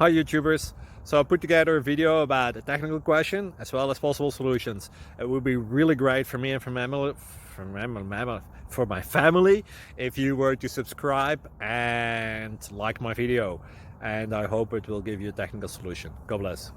Hi YouTubers. So I put together a video about a technical question as well as possible solutions. It would be really great for me and for my family if you were to subscribe and like my video, and I hope it will give you a technical solution. God bless.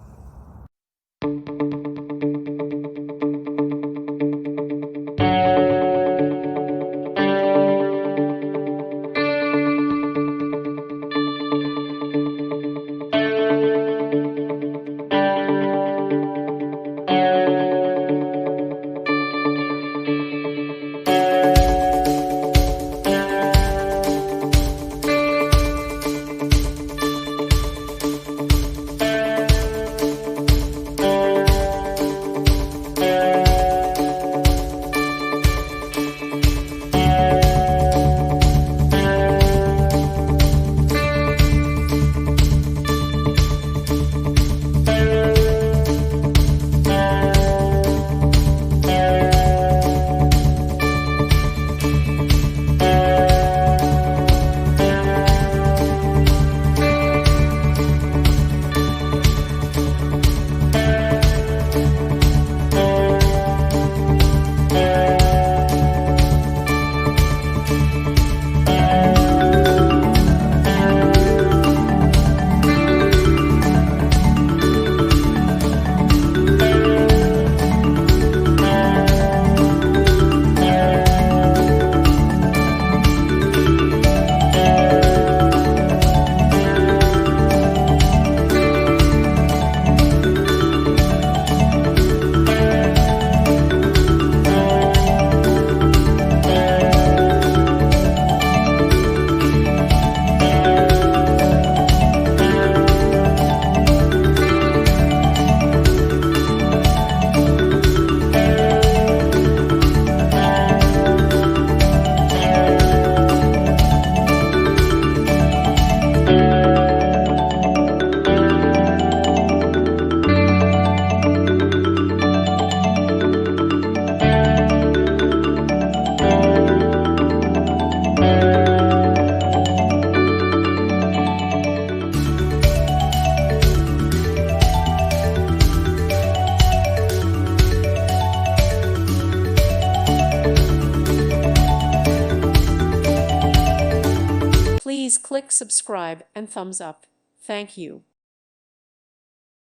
Please click subscribe and thumbs up. Thank you.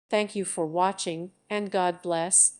Thank you for watching, and God bless.